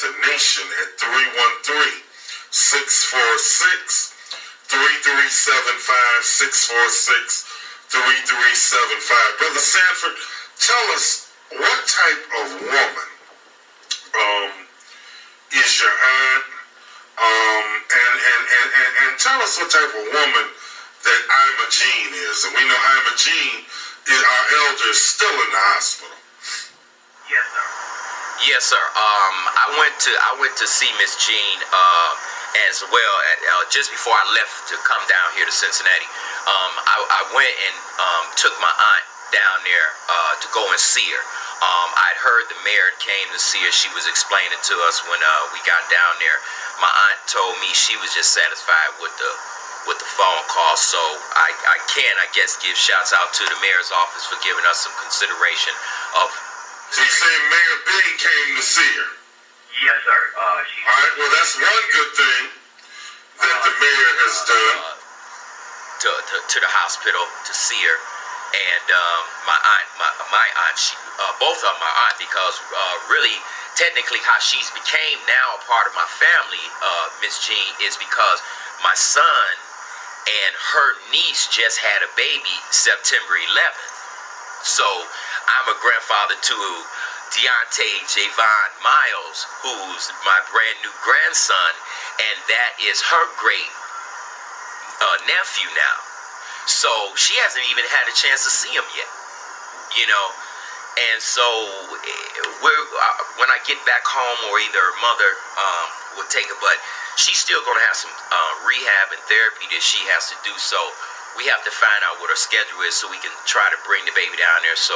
the nation at 313-646-3375, 646-3375. Brother Sanford, tell us, what type of woman is your aunt? And tell us what type of woman that Ima Jean is. And we know Ima Jean, our elder, is still in the hospital. Yes, sir. Yes, sir. I went to see Miss Jean as well. Just before I left to come down here to Cincinnati, I went and took my aunt down there to go and see her. I'd heard the mayor came to see her. She was explaining to us when we got down there. My aunt told me she was just satisfied with the phone call. So I can, I guess, give shouts out to the mayor's office for giving us some consideration of. So you saying Mayor Bing came to see her? Yes, sir. All right. Well, that's one good thing that the mayor has done. To the hospital to see her. And my aunt, she, both of my aunt, because really, technically, how she's became now a part of my family, Miss Jean, is because my son and her niece just had a baby September 11th. So I'm a grandfather to Deontay Javon Miles, who's my brand new grandson, and that is her great nephew now. So she hasn't even had a chance to see him yet, you know. And so when I get back home, or either her mother will take her, but she's still going to have some rehab and therapy that she has to do. So we have to find out what her schedule is so we can try to bring the baby down there so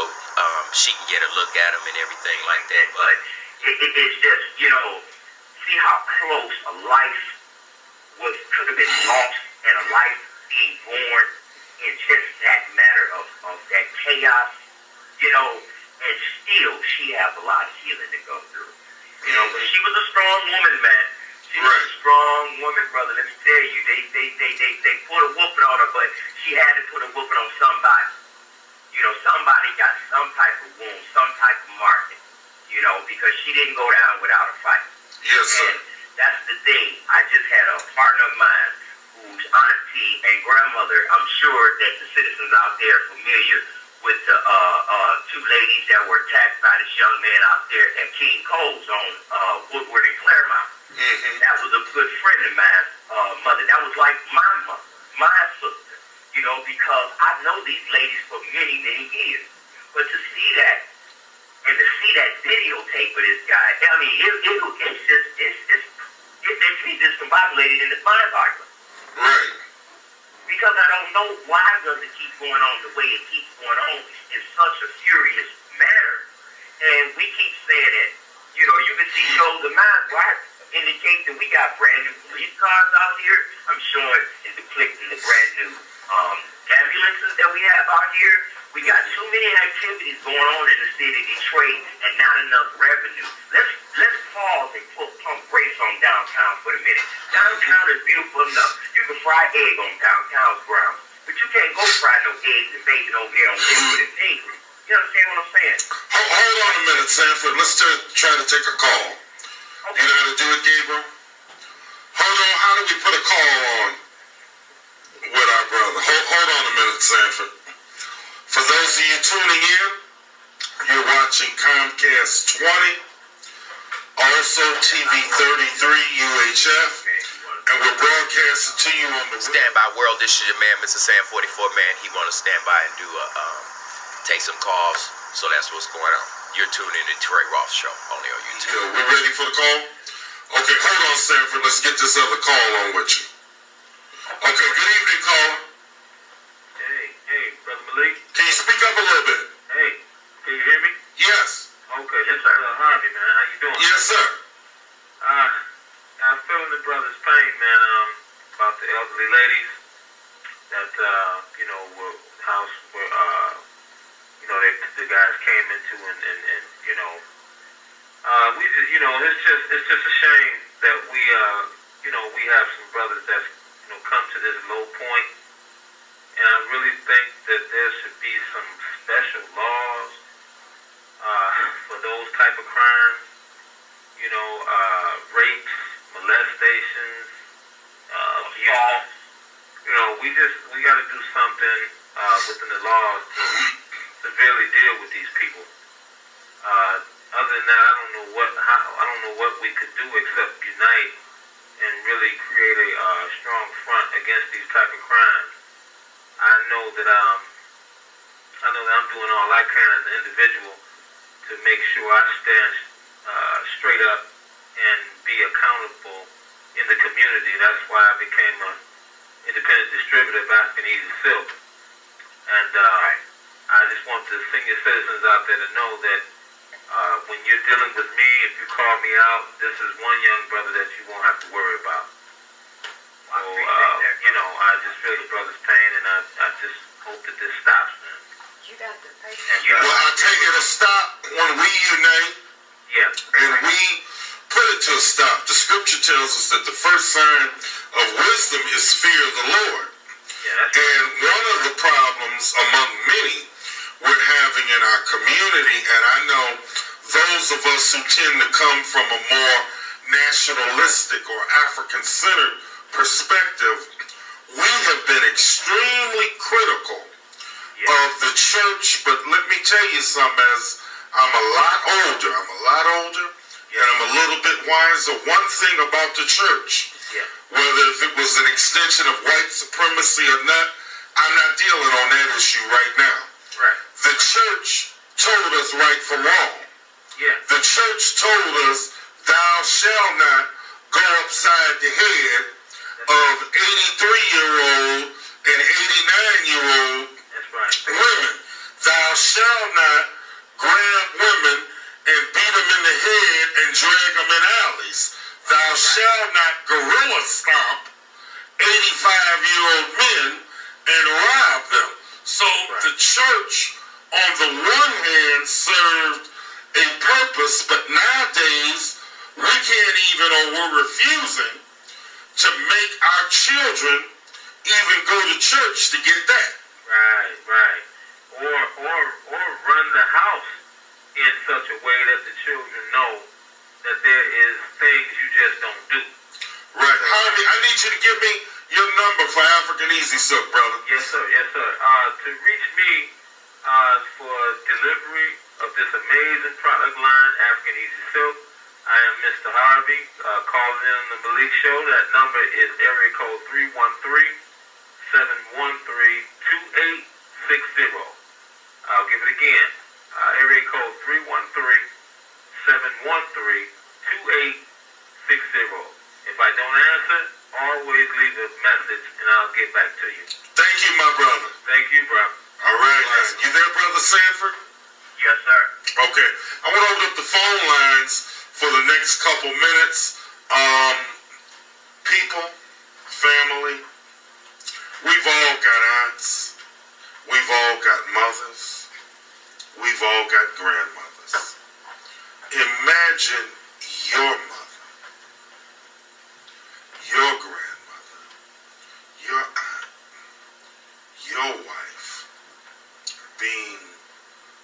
she can get a look at him and everything like that. But it's just, you know, see how close a life could have been lost and a life being born in just that matter of that chaos, you know, and still she has a lot of healing to go through. You know, but she was a strong woman, man. She was a strong woman, brother. Let me tell you, they put a whooping on her, but she had to put a whooping on somebody. You know, somebody got some type of wound, some type of marking, you know, because she didn't go down without a fight. Yes, sir. And that's the thing. I just had a partner of mine whose auntie and grandmother, I'm sure that the citizens out there are familiar with the two ladies that were attacked by this young man out there at King Cole's on Woodward and Claremont. Mm-hmm. That was a good friend of mine's mother. That was like my mother, my sister, you know, because I know these ladies for many, many years. But to see that, and to see that videotape of this guy, I mean, it's discombobulated in the mind argument. Right. Because I don't know why does it keep going on the way it keeps going on in such a furious manner. And we keep saying it. You know, you can see shows of mine where I indicate that we got brand new police cars out here. I'm showing and depicting the brand new ambulances that we have out here. We got too many activities going on in the city of Detroit and not enough revenue. Let's pause and pump brakes on downtown for a minute. Downtown is beautiful enough. You can fry egg on downtown's grounds, but you can't go fry no eggs and bacon over here on Liquid and Pingree. You understand what I'm saying? Hold on a minute, Sanford. Let's try to take a call. Okay. You know how to do it, Gabriel? Hold on. How do we put a call on with our brother? Hold on a minute, Sanford. For those of you tuning in, you're watching Comcast 20, also TV 33 UHF, and we're broadcasting to you on the Stand By World. This is your man, MrSan44Man. He want to stand by and do take some calls, so that's what's going on. You're tuning in to Trey Roth Show, only on YouTube. Yeah, we ready for the call? Okay, hold on, Sanford. Let's get this other call on with you. Okay, good evening, caller. Hey, Brother Malik. Can you speak up a little bit? Hey, can you hear me? Yes. Okay, this is Harvey, man. How you doing? Yes, sir. I'm feeling the brother's pain, man, about the elderly ladies that, you know, the guys came into and you know, we just, you know, it's just a shame that we, you know, we have some brothers that's, you know, come to this low point. And I really think that there should be some special laws for those type of crimes. rapes, molestations, abuse. We got to do something within the laws to severely deal with these people. Other than that, I don't know what we could do except unite and really create a strong front against these type of crimes. I know that I'm doing all I can as an individual to make sure I stand straight up and be accountable in the community. That's why I became an independent distributor of African Easy Silk. And I just want the senior citizens out there to know that when you're dealing with me, if you call me out, this is one young brother that you won't have to worry about. So, I just feel the brother's pain, and I just hope that this stops, man. You got the paper. Well, I take it to stop when we unite. Yeah. And we put it to a stop. The scripture tells us that the first sign of wisdom is fear of the Lord. Yeah, that's right. And one of the problems among many we're having in our community, and I know those of us who tend to come from a more nationalistic or African-centered perspective, we have been extremely critical of the church. But let me tell you something, as I'm a lot older, and I'm a little bit wiser. One thing about the church, whether if it was an extension of white supremacy or not, I'm not dealing on that issue right now. Right. The church told us right from wrong. Yeah. The church told us, thou shalt not go upside the head of 83-year-old and 89-year-old That's right. women. Thou shalt not grab women and beat them in the head and drag them in alleys. Thou shalt not gorilla stomp 85-year-old men and rob them. So the church, on the one hand, served a purpose, but nowadays we can't even, or we're refusing to make our children even go to church to get that. Right. Or run the house in such a way that the children know that there is things you just don't do. Right. Harvey, I need you to give me your number for African Easy Silk, brother. Yes, sir. To reach me for delivery of this amazing product line, African Easy Silk, I am Mr. Harvey, calling in the Malik Show. That number is area code 313-713-2860. I'll give it again. Area code 313-713-2860. If I don't answer, always leave a message and I'll get back to you. Thank you, my brother. Thank you, bro. All right. You there, Brother Sanford? Yes, sir. Okay. I want to open up the phone lines for the next couple minutes. People, family, we've all got aunts. We've all got mothers. We've all got grandmothers. Imagine your mother, your grandmother, your aunt, your wife being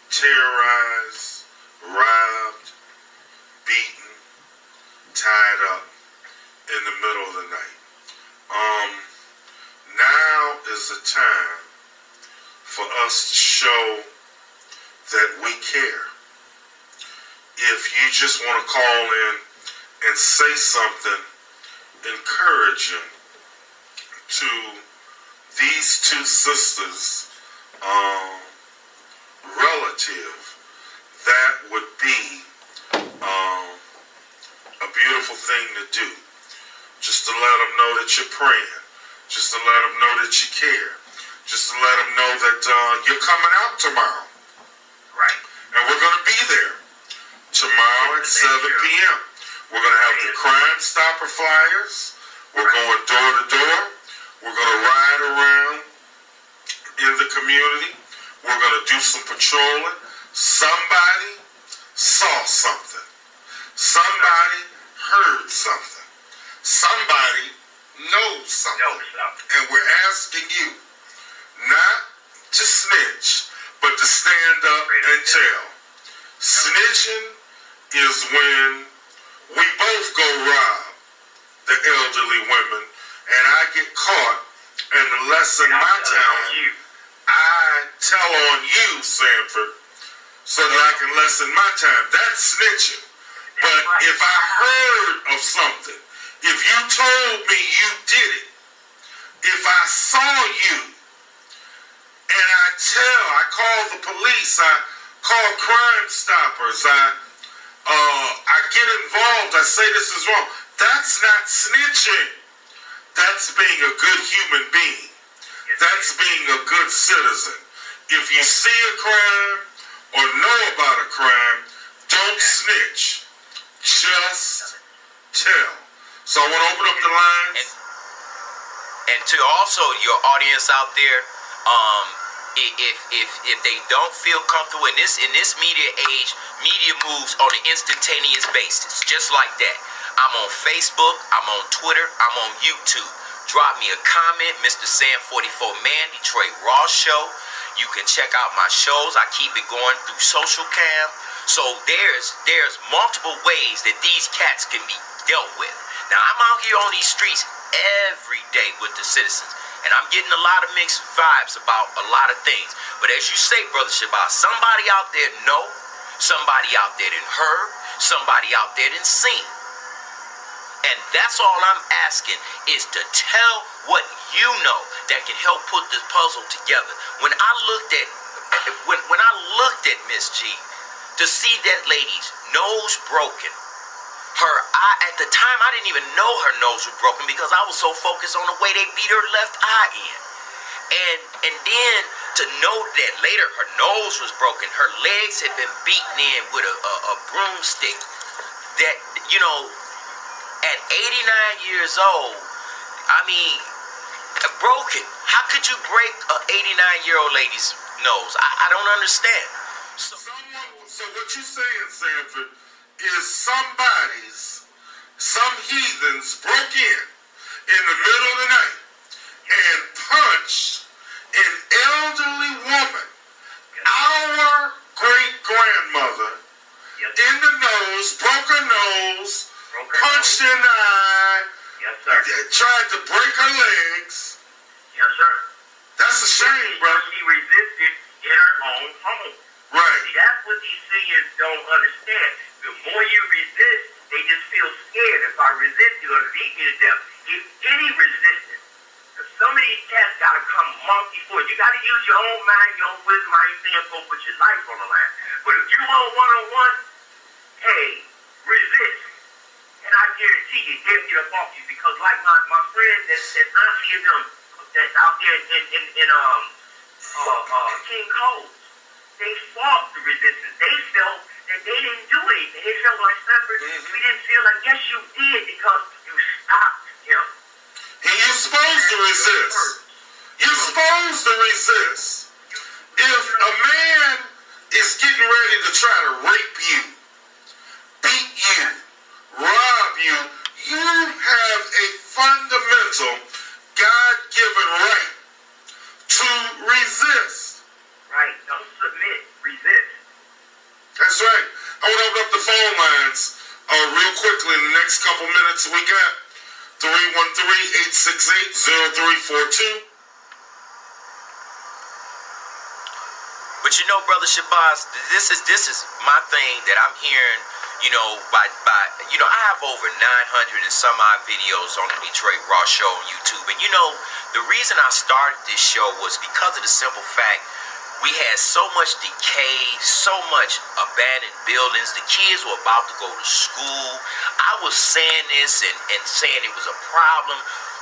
terrorized, robbed, beaten, tied up in the middle of the night. Now is the time for us to show that we care. If you just want to call in and say something encouraging to these two sisters, relative, that would be a beautiful thing to do. Just to let them know that you're praying. Just to let them know that you care. Just to let them know that you're coming out tomorrow. Right. And we're going to be there tomorrow at 7 p.m. We're going to have the Crime Stopper flyers. We're going door to door. We're going to ride around in the community. We're going to do some patrolling. Somebody saw something. Somebody heard something. Somebody knows something. And we're asking you not to snitch, but to stand up and tell. Snitching is when we both go rob the elderly women, and I get caught and lessen my time. I tell on you, Sanford, so that I can lessen my time. That's snitching. But if I heard of something, if you told me you did it, if I saw you, and I call the police, I call Crime Stoppers, I get involved, I say this is wrong, that's not snitching. That's being a good human being. That's being a good citizen. If you see a crime or know about a crime, don't snitch. Just tell. So I want to open up the lines. And to also your audience out there, if they don't feel comfortable in this media age, media moves on an instantaneous basis, just like that. I'm on Facebook, I'm on Twitter, I'm on YouTube. Drop me a comment, MrSan44Man, Detroit Raw Show. You can check out my shows. I keep it going through social cam. So there's multiple ways that these cats can be dealt with. Now I'm out here on these streets every day with the citizens, and I'm getting a lot of mixed vibes about a lot of things. But as you say, Brother Shabazz, somebody out there know, somebody out there done heard, somebody out there done seen. And that's all I'm asking, is to tell what you know that can help put this puzzle together. When I looked at Miss G, to see that lady's nose broken, her eye, at the time I didn't even know her nose was broken because I was so focused on the way they beat her left eye in. And then to know that later her nose was broken, her legs had been beaten in with a broomstick, that, you know, at 89 years old, I mean, broken. How could you break an 89-year-old lady's nose? I don't understand. So what you're saying, Sanford, is some heathens broke in the middle of the night and punched an elderly woman, our great-grandmother, in the nose, broke her nose, punched in the eye, tried to break her legs. Yes, sir. That's a shame, bro. She resisted in her own home. Right. See, that's what these seniors don't understand. The more you resist, they just feel scared. If I resist, you're going to beat me to death. If any resistance, because some of these cats got to come months before. You got to use your own mind, your own wisdom. I ain't saying go put your life on the line. But if you want one-on-one, hey, resist. And I guarantee you, they'll get up off you. Because like my friend that's auntie of them, that's out there in King Cole, they fought the resistance. They felt that they didn't do anything. They felt like, Sanford, we didn't feel like, yes, you did, because you stopped him. And you're supposed to resist. You're supposed to resist. If a man is getting ready to try to rape you, beat you, rob you, you have a fundamental God-given right to resist. Right. Don't submit. Resist. That's right. I want to open up the phone lines real quickly in the next couple minutes. We got 313-868-0342. But you know, Brother Shabazz, this is my thing that I'm hearing, you know, by you know, I have over 900 and some odd videos on the Detroit Raw Show on YouTube. And you know, the reason I started this show was because of the simple fact we had so much decay, so much abandoned buildings. The kids were about to go to school. I was saying this and saying it was a problem.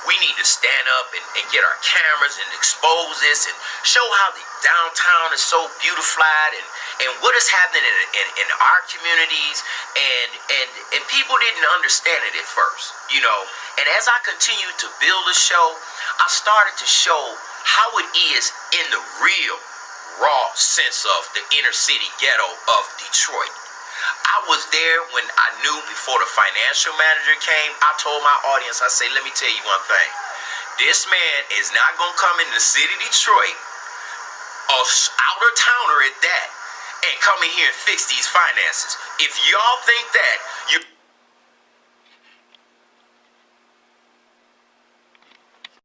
We need to stand up and get our cameras and expose this and show how the downtown is so beautified and what is happening in our communities. And people didn't understand it at first, you know. And as I continued to build the show, I started to show how it is in the real raw sense of the inner city ghetto of Detroit. I was there when I knew before the financial manager came. I told my audience, I say, let me tell you one thing. This man is not going to come in the city of Detroit, or outer towner at that, and come in here and fix these finances. If y'all think that, you